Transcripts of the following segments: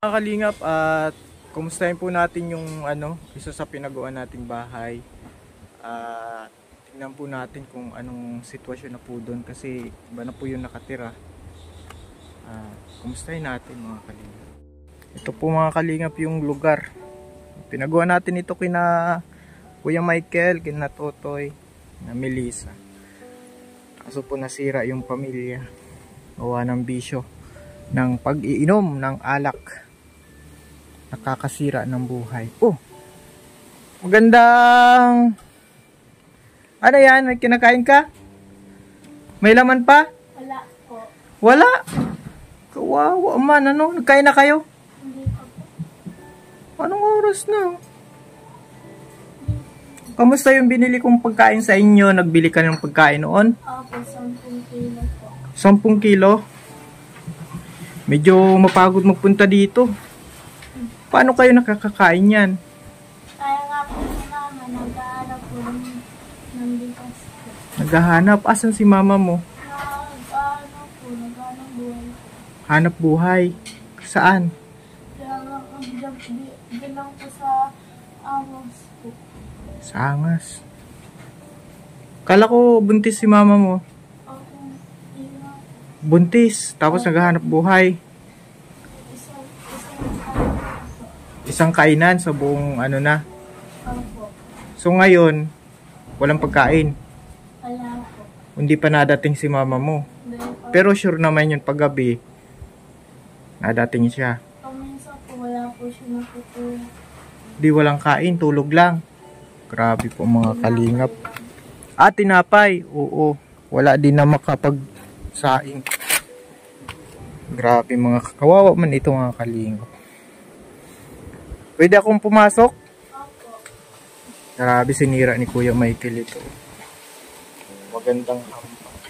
Mga kalingap, at kumustahin po natin yung isa sa pinagawa nating bahay. Tingnan po natin kung anong sitwasyon na po doon kasi iba na po yung nakatira. Kumustahin natin mga kalingap. Ito po mga kalingap yung lugar. Pinagawa natin ito kina Kuya Michael, kina Totoy, na Melissa. Kaso po nasira yung pamilya. Gawa ng bisyo ng pag-iinom ng alak. Nakakasira ng buhay. Oh! Magandang... Ano yan? May kinakain ka? May laman pa? Wala po. Wala? Kawawa man. Ano? Nagkain na kayo? Hindi pa po. Anong oras na? Kamusta yung binili kong pagkain sa inyo? Nagbili ka ng pagkain noon? Opo, 10 kilo po. 10 kilo? Medyo mapagod magpunta dito. Paano kayo nakakakain yan? Kaya nga po si mama, nag-aalap po ng bigas po. Naghahanap? Asan si mama mo? Nag-aalap buhay. Hanap buhay? Saan? Kaya nga bilang po sa Amos po. Sa Angas. Kala ko buntis si mama mo. Opo, ina. Buntis, tapos naghahanap buhay. Isang kainan sa buong na. Opo. So ngayon, walang pagkain. Wala po. Hindi pa nadating si mama mo. Dahil po, Pero sure naman yun paggabi, nadating siya. paminsan po wala po siya natutulog. Di walang kain, tulog lang. Grabe po mga kalingap. Tinapay. Oo. Wala din na makapag-saing. Grabe mga kawawa man ito mga kalingap. Pwede akong pumasok? Opo. Grabe sinira ni Kuya Michael ito. Magandang hampang.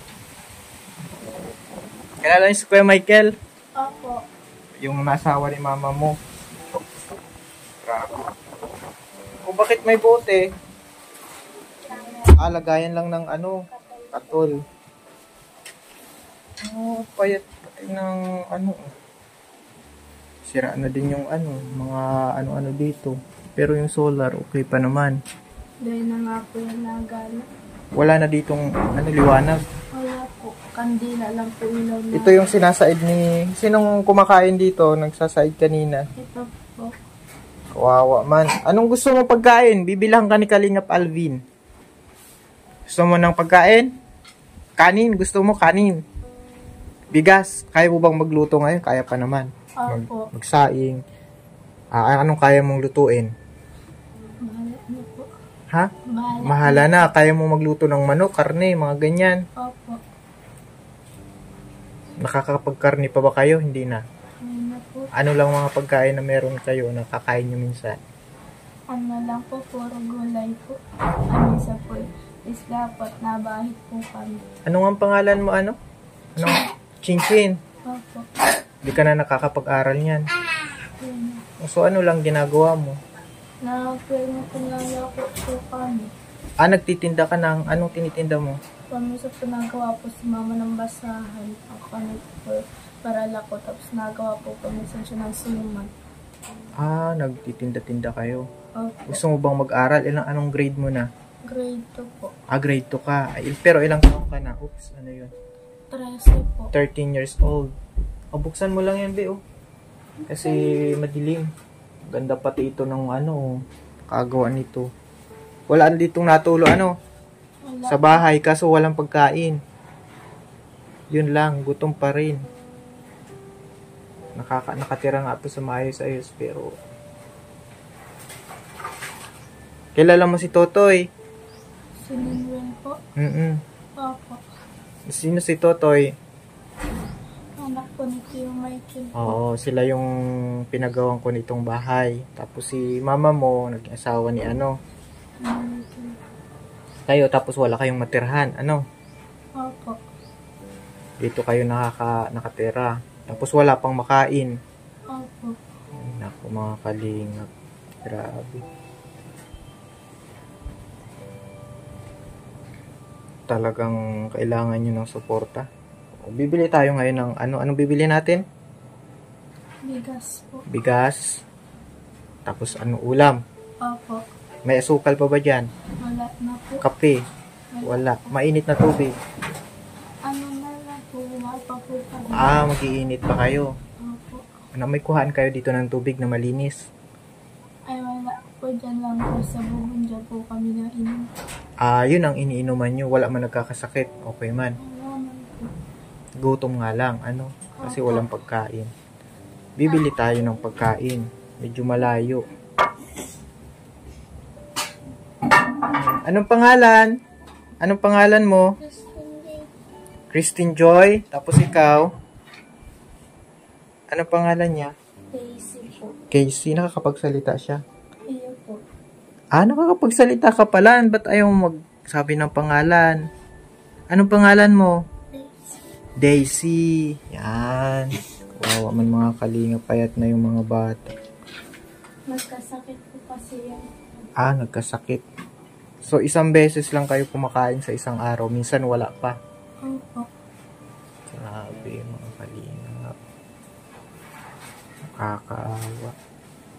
Kilala niyo si Kuya Michael? Opo. Yung nasawa ni mama mo. Grabe. Kung bakit may bote? Lagayan lang ng katol. Payat ng sira na din yung mga ano dito. Pero yung solar, okay pa naman. Dahil na nga po yung nagala. Wala na ditong liwanag. Wala po. Kandila lang po ilaw na. Ito yung sinasaid ni... Sinong kumakain dito? Nagsasaid kanina. Ito po. Kawawa man. Anong gusto mo pagkain? Bibilang ka ni Kalingap Alvin. Gusto mo ng pagkain? Kanin. Gusto mo kanin. Bigas. Kaya mo bang magluto ngayon? Kaya pa naman. Opo. Magsaing. Anong kaya mong lutuin? Bahala na po. Ha? Bahala. Mahala na. Kaya mo magluto ng manok, karne, mga ganyan. Opo. Nakakapagkarne pa ba kayo? Hindi na. Ayun na po. Ano lang mga pagkain na meron kayo na kakain nyo minsan? Ano lang po, puro gulay po. Ano isa po, isda po at nabahit po kami. Ano nga ang pangalan mo? Ano? Chinchin. Opo. Hindi ka na nakakapag-aral niyan. Ayun na. So ano lang ginagawa mo? Nakapirma po lang ako po kami. Nagtitinda ka ng anong tinitinda mo? Paminsan po nagawa po si mama ng basahan. Ako kami po para lako. Tapos nagawa po paminsan siya ng suman. Nagtitinda-tinda kayo. Opo. Gusto mo bang mag-aral? Anong grade mo na? Grade 2 po. Grade 2 ka. Pero ilang taon ka na? Oops, ano yun? 13 po. 13 years old. Buksan mo lang yan, Be, Kasi madilim. Ganda pati ito ng kagawa nito. Wala ditong natulo, Wala. sa bahay, kaso walang pagkain. Yun lang, gutom pa rin. Nakatira nga ito sa maayos-ayos, pero... Kilala mo si Totoy? Si Manuel po. Opo. Sino si Totoy? Anak po ni Kuya Michael po. Oo, sila yung pinagawan ko nitong bahay. Tapos si mama mo, naging asawa ni kayo, tapos wala kayong matirhan. Opo. Dito kayo nakatira. Tapos wala pang makain. Opo. Ay, naku mga kalingap. Grabe. Talagang kailangan nyo ng suporta. Bibili tayo ngayon ng anong bibili natin? Bigas po. Bigas. Tapos ano ulam? Opo. May asukal pa ba dyan? Wala na po. Kape? Wala. Mainit na tubig? Ano na lang po, wala pa po kami. Mag-iinit pa kayo. Opo. Ano, may kuhaan kayo dito ng tubig na malinis? Ay, wala po, dyan lang po sa bubon, dyan po kami na inom. Yun ang iniinuman nyo. Wala man nagkakasakit. Okay man. Wala man po. Gutom nga lang. Ano? Kasi walang pagkain. Bibili tayo ng pagkain. Medyo malayo. Anong pangalan? Anong pangalan mo? Christine Joy. Tapos ikaw? Anong pangalan niya? Daisy po. Casey. Nakakapagsalita siya. Iyo po. Nakakapagsalita ka pala. Ba't ayaw mo magsabi ng pangalan? Anong pangalan mo? Daisy. Yan. Kawawa man mga kalinga. Payat na yung mga bata. Nagkasakit po kasi yan. Nagkasakit. So, isang beses lang kayo kumakain sa isang araw. Minsan wala pa. Opo. Grabe mga kalinga. Nakakaawa.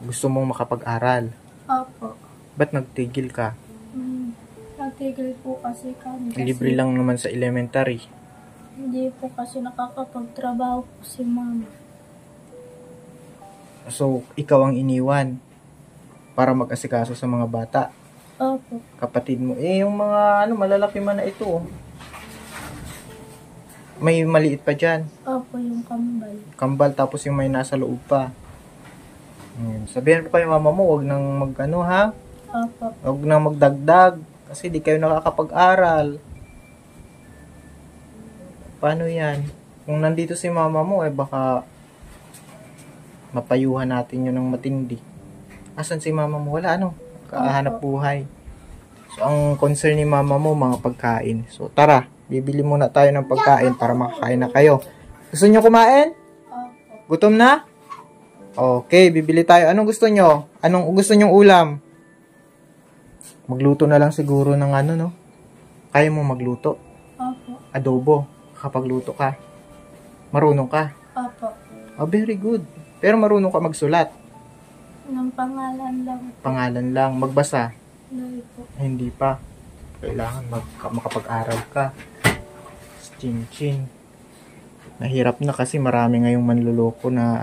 Gusto mong makapag-aral? Opo. Ba't nagtigil ka? Nagtigil po kasi kami. Kasi Libre lang naman sa elementary. hindi po kasi nakakapagtrabaho po si mama. So, ikaw ang iniwan para mag-asikaso sa mga bata. Opo. Kapatid mo. Yung mga malalaki man na ito. May maliit pa dyan. Opo, yung kambal. Kambal tapos yung may nasa loob pa. Sabihan ko kay mama mo, wag nang ha? Opo. Wag nang magdagdag. Kasi di kayo nakakapag-aral. Paano yan? Kung nandito si mama mo, baka mapayuhan natin yun ng matindi. Asan si mama mo? Wala, kahanap buhay. So, ang concern ni mama mo, mga pagkain. So, tara, bibili muna tayo ng pagkain para makakain na kayo. Gusto nyo kumain? Opo. Gutom na? Okay, bibili tayo. Anong gusto nyo? Anong gusto nyong ulam? Magluto na lang siguro ng Kaya mo magluto? Opo. Adobo. Kapag luto ka. Marunong ka? Opo. Very good. Pero marunong ka magsulat? Ng pangalan lang. Pangalan lang. Magbasa? Hindi po. Hindi pa. Kailangan makapag-aral ka. Chin-chin. Nahirap na kasi marami ngayong manluloko na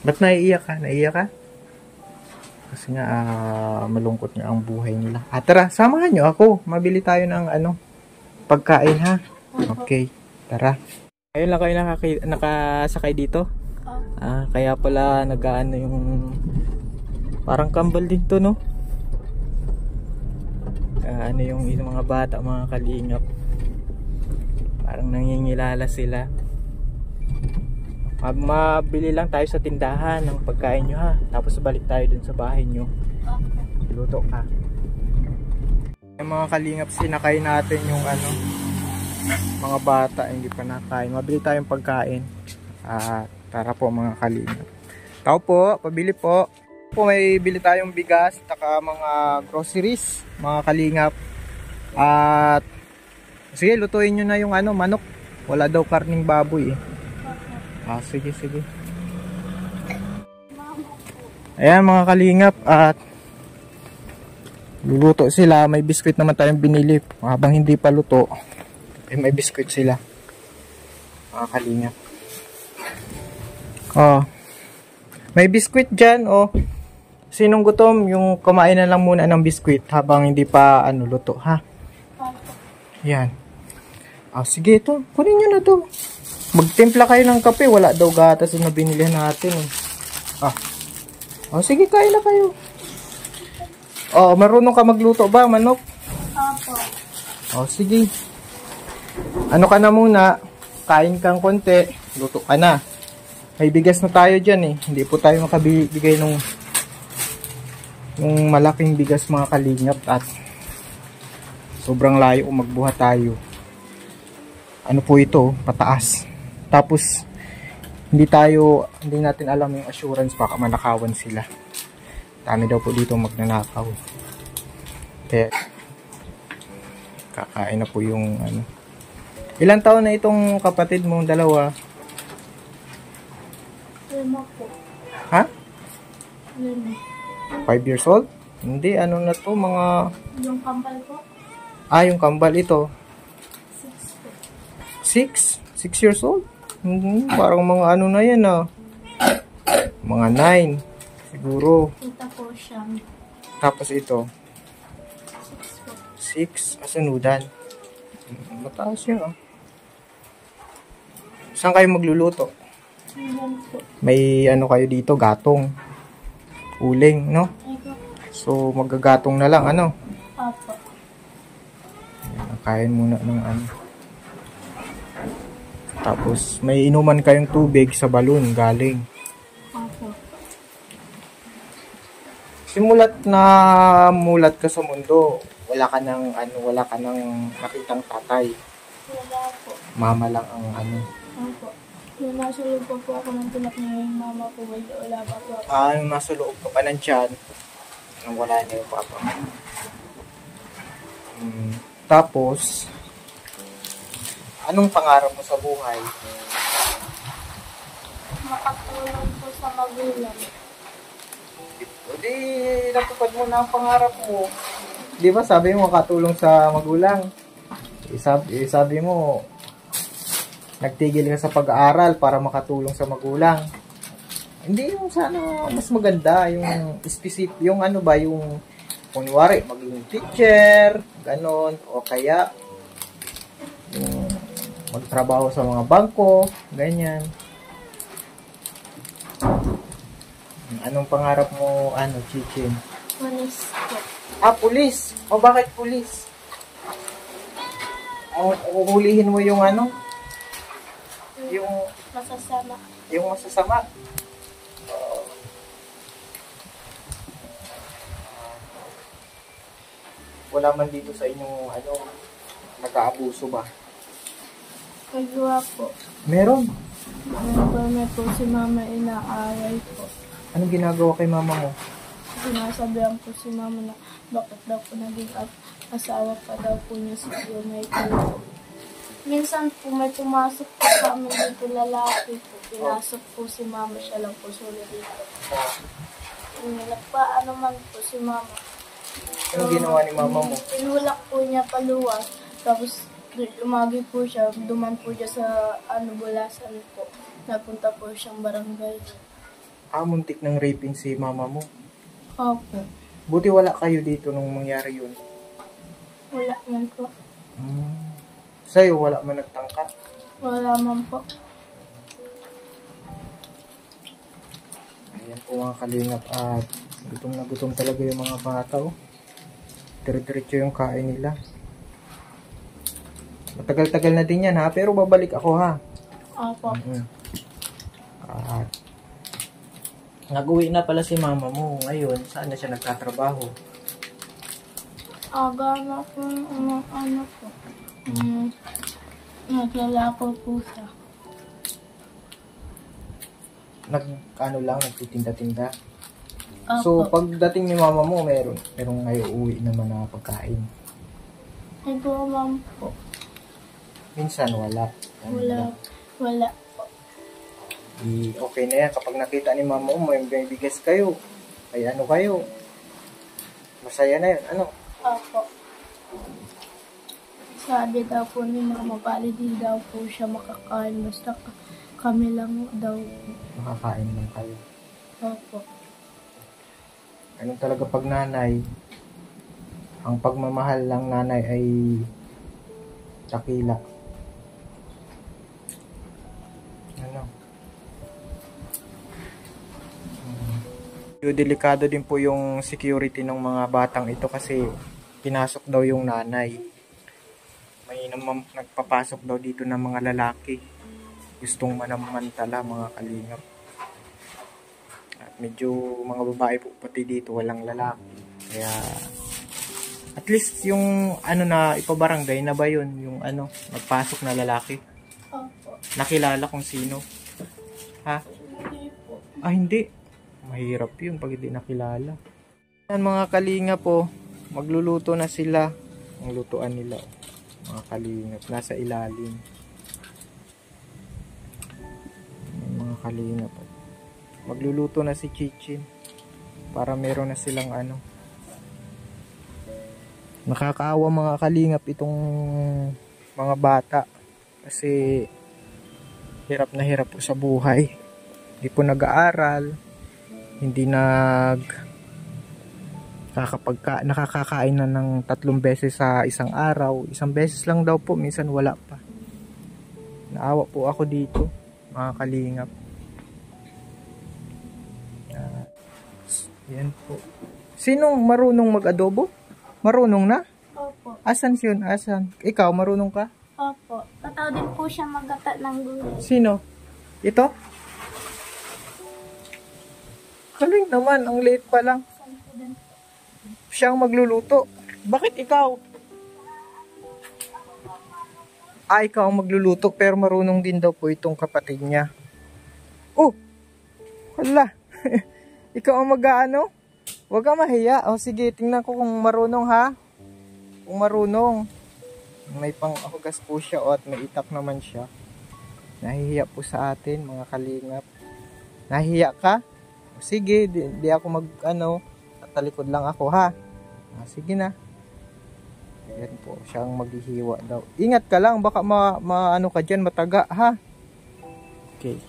Ba't naiiyak ka? Naiiyak ka? Kasi nga malungkot nga ang buhay nila. Tara, samahan nyo ako. Mabili tayo ng pagkain ha. Okay, tara. Ayun lang kayo nakasakay dito. Kaya pala yung parang kambal din to, no? Yung mga bata, mga kalingap. Parang nangingilala sila. Mabili lang tayo sa tindahan ng pagkain nyo ha. Tapos balik tayo dun sa bahay nyo. Luto ka. Yung mga kalingap, sinakay natin yung mga bata hindi pa nakain. Mabili tayong pagkain. Tara po mga kalingap. Tao po, pabili po. May bili tayong bigas, taka mga groceries, mga kalingap. At sige, lutuin nyo na yung manok. Wala daw karning baboy eh. Sige. Ayan mga kalingap, at luluto sila. May biskwit naman tayong binili. Habang hindi pa luto, may biskwit sila. Mga kalingap. May biskwit dyan. Sinong gutom, yung kumain na lang muna ng biskwit habang hindi pa luto ha. Yan. Sige, ito. Kunin nyo na to. Magtimpla kayo ng kape. Wala daw gatas na binilihan natin. Sige, kain na kayo. Marunong ka magluto ba, manok? Opo. Sige. Ka na muna. Kain kang konti. Luto ka na. May bigas na tayo dyan eh. Hindi po tayo makabigay ng malaking bigas mga kalingap. At sobrang layo kung magbuhat tayo. Po ito? Pataas. Tapos hindi natin alam yung assurance, baka manakawan sila. Dami daw po dito magnanakaw. Kaya kakain na po yung Ilang taon na itong kapatid mong dalawa? Lima po. Ha? 5. 5 years old? Hindi, ano na to, mga... Yung kambal po? Yung kambal ito. 6 po. 6? 6 years old? Parang mga ano na yan Mga 9. Siguro. Kita po siya. Tapos ito. 6 po. 6. Asunudan. Mataas yun Saan kayo magluluto? Ayan po. May ano kayo dito, gatong. Uling, no? Ay po. So, magagatong na lang, ano? Apo. Kain muna ng ano. Tapos, may inuman kayong tubig sa balon, galing. Apo. Simulat na mulat ka sa mundo, wala ka nang nakitang tatay. Wala po. Mama lang ang ano. Apo. Yung nasa loob po ako ng tulak niya yung mama ko, wala pa po. Yung nasa loob ka pa ng tiyan, nang wala na yung papa. Tapos, anong pangarap mo sa buhay? Makatulong po sa magulang. O di, natupad mo na ang pangarap mo. Di ba sabi mo makatulong sa magulang? Sabi mo, nagtigil ka sa pag-aaral para makatulong sa magulang. Hindi yung sana mas maganda, yung specific, yung ano ba, yung kunwari, maging teacher, ganon, o kaya yung magtrabaho sa mga bangko, ganyan. Anong pangarap mo, Chichin? Police po. Pulis. O bakit pulis? Uhulihin mo yung yung Masasama. yung masasama. Wala man dito sa inyong nag-aabuso ba? Kagawa po. Meron. May po si mama inaaway po. Anong ginagawa kay mama mo? Sinasabihan po si mama na bakit daw po naging asawa pa daw po niya si Michael po. Minsan po may pumasok po sa amin dito lalaki po. Pinasok po si mama, siya lang po sulit dito. Nagpaano man po si mama. Anong ginawa ni mama mo? Tinulak po niya paluwas. Tapos umagi po siya. Duman po siya sa bulasan po. Napunta po siyang barangay. Muntik ng raping si mama mo. Opo. Buti wala kayo dito nung mangyari yun. Wala man po. Sa'yo, wala man nagtangka. Wala man po. Ayan po mga kalingap at gutom na gutom talaga yung mga bata. Dire-diretso yung kain nila. Matagal-tagal na din yan pero babalik ako Opo. At nag-uwi na pala si mama mo ngayon. Saan na siya nagtatrabaho? Aga na po yung po. Naglalako po siya. Nagtitinda-tinda. Opo. So, pagdating ni mama mo, merong ngayon uwi naman na pagkain. Nagawa po. Minsan, wala. Wala po. Okay na yan. Kapag nakita ni mama mo, may bigas kayo. Ay kayo. Masaya na yun. Opo. Sabi daw po ni mama, bali di daw po siya makakain. Basta kami lang daw. Makakain lang kayo. Opo. Ganun talaga pag nanay, ang pagmamahal ng nanay ay dakila. Delikado din po yung security ng mga batang ito kasi pinasok daw yung nanay. May nagpapasok daw dito ng mga lalaki. Gustong manamantala mga kalingap. At medyo mga babae po pati dito walang lalaki. Kaya at least yung na ipabarangay na ba yun? Yung nagpasok na lalaki? Opo. Nakilala kung sino? Ha? Hindi po. Hindi. Mahirap yun pag hindi nakilala. Yan mga kalinga po, magluluto na sila. Ang lutuan nila, mga kalinga, nasa ilalim. Mga kalinga po. Magluluto na si Chichin para meron na silang ano. Nakakaawa mga kalingap itong mga bata kasi hirap na hirap po sa buhay. Hindi po nag-aaral, hindi nakakakain na ng 3 beses sa isang araw. Isang beses lang daw po, minsan wala pa. Naawa po ako dito, mga kalingap. Yan po. Sinong marunong mag-adobo? Marunong na? Opo. Asan yun? Asan? Ikaw, marunong ka? Opo. Tataw din po siya magata ng gulay. Sino? Ito? Kaling naman, ang late pa lang. Siyang magluluto. Bakit ikaw? Ikaw ang magluluto pero marunong din daw po itong kapatid niya. Oh! Hala! Ikaw ang mag-aano? Huwag ka mahiya. O sige, tingnan ko kung marunong ha. Kung marunong. May pang-ahugas po siya at may itak naman siya. Nahihiya po sa atin mga kalingap. Nahihiya ka? O sige, di ako talikod lang ako ha. Sige na. Yan po, siyang maghihiwa daw. Ingat ka lang, baka ano ka dyan, mataga ha. Okay.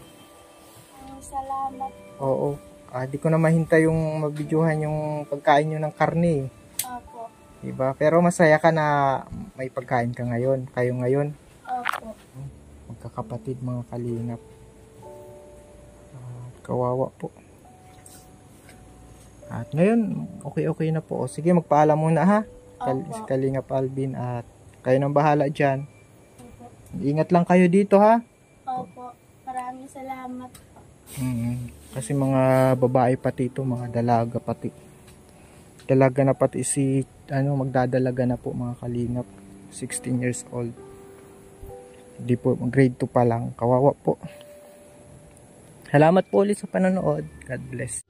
Salamat. Oo. Di ko na mahintay yung mabidyohan yung pagkain nyo ng karne. Opo. Diba? Pero masaya ka na may pagkain ka ngayon. Kayo ngayon. Opo. Magkakapatid mga kalingap. Kawawa po. At ngayon, okay na po. O, sige, magpaalam muna ha. Si Kalingap Alvin at kayo nang bahala dyan. Opo. Ingat lang kayo dito ha. Opo. Maraming salamat. Kasi mga babae pati ito, mga dalaga pati. Dalaga na pati magdadalaga na po mga kalingap. 16 years old. Hindi po, grade 2 pa lang. Kawawa po. Salamat po ulit sa panonood. God bless.